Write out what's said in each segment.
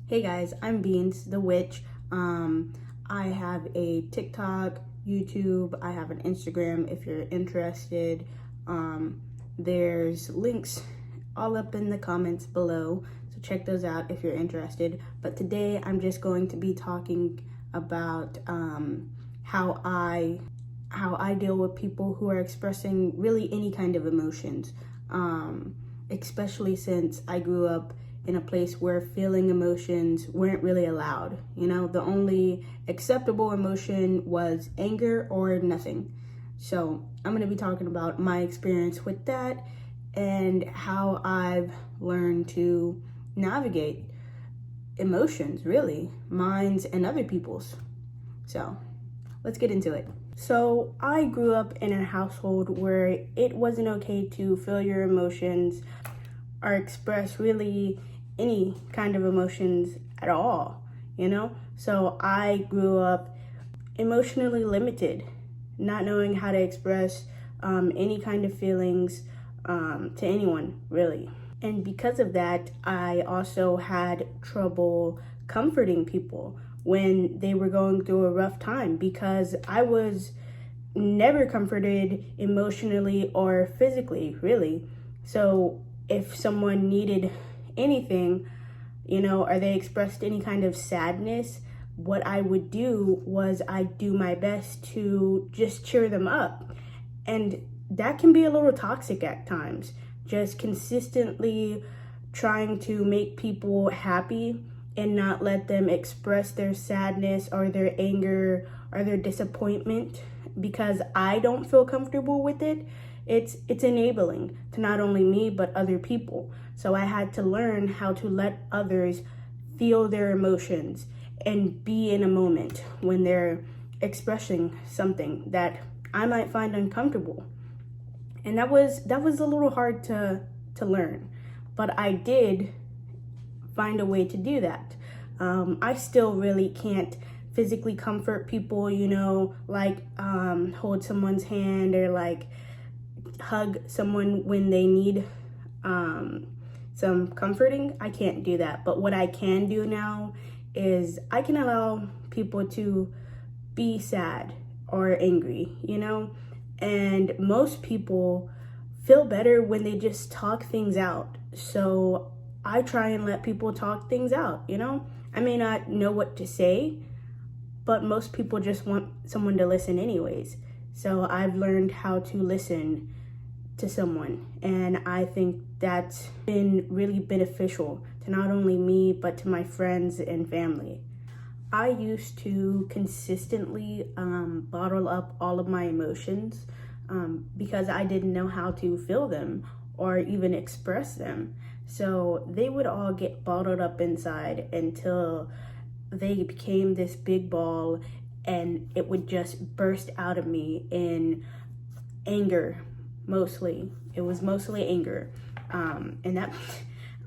Hey guys, I'm Beans, the witch. I have a TikTok, YouTube, I have an Instagram if you're interested. There's links all up in the comments below, so check those out if you're interested. But today I'm just going to be talking about how I deal with people who are expressing really any kind of emotions, especially since I grew up in a place where feeling emotions weren't really allowed. The only acceptable emotion was anger or nothing. So I'm going to be talking about my experience with that and how I've learned to navigate emotions, really, mine's and other people's. So let's get into it. So I grew up in a household where it wasn't okay to feel your emotions or express really any kind of emotions at all, So I grew up emotionally limited, not knowing how to express any kind of feelings to anyone, really. And because of that, I also had trouble comforting people when they were going through a rough time because I was never comforted emotionally or physically, really. So if someone needed anything, or they expressed any kind of sadness, what I would do was I'd do my best to just cheer them up. And that can be a little toxic at times, just consistently trying to make people happy and not let them express their sadness or their anger or their disappointment because I don't feel comfortable with it. It's enabling to not only me but other people. So I had to learn how to let others feel their emotions and be in a moment when they're expressing something that I might find uncomfortable. And that was a little hard to learn, but I did find a way to do that. I still really can't physically comfort people, like hold someone's hand or like hug someone when they need some comforting. I can't do that. But what I can do now is I can allow people to be sad or angry, and most people feel better when they just talk things out. So I try and let people talk things out, I may not know what to say, but most people just want someone to listen anyways. So I've learned how to listen to someone, and I think that's been really beneficial to not only me but to my friends and family. I used to consistently bottle up all of my emotions because I didn't know how to feel them or even express them. So they would all get bottled up inside until they became this big ball, and it would just burst out of me in anger. Mostly, it was mostly anger, and that,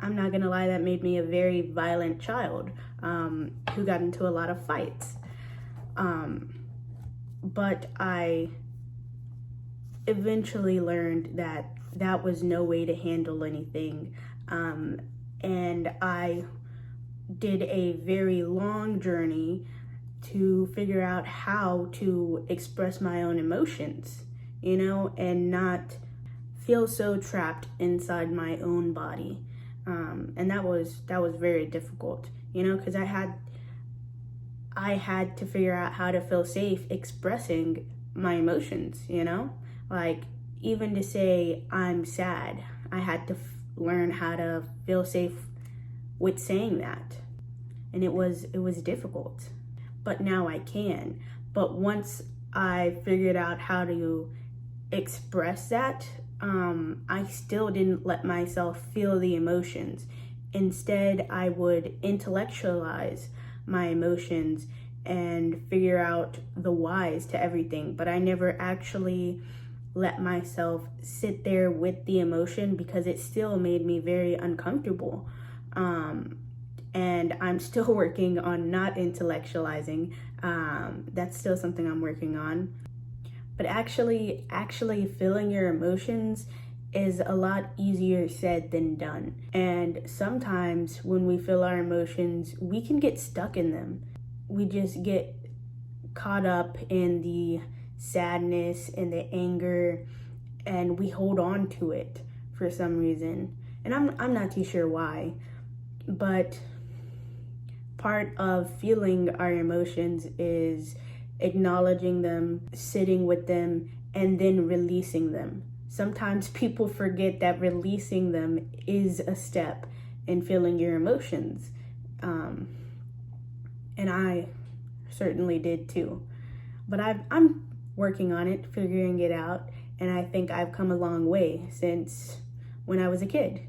I'm not gonna lie, that made me a very violent child who got into a lot of fights. But I eventually learned that that was no way to handle anything, and I did a very long journey to figure out how to express my own emotions, and not feel so trapped inside my own body. And that was very difficult, because I had to figure out how to feel safe expressing my emotions, like even to say I'm sad, I had to learn how to feel safe with saying that. And it was difficult, but now I can. But once I figured out how to express that, I still didn't let myself feel the emotions. Instead, I would intellectualize my emotions and figure out the whys to everything, but I never actually let myself sit there with the emotion because it still made me very uncomfortable. And I'm still working on not intellectualizing. That's still something I'm working on. But actually feeling your emotions is a lot easier said than done. And sometimes when we feel our emotions, we can get stuck in them. We just get caught up in the sadness and the anger, and we hold on to it for some reason. And I'm not too sure why, but part of feeling our emotions is acknowledging them, sitting with them, and then releasing them. Sometimes people forget that releasing them is a step in feeling your emotions. And I certainly did too. But I'm working on it, figuring it out, and I think I've come a long way since when I was a kid.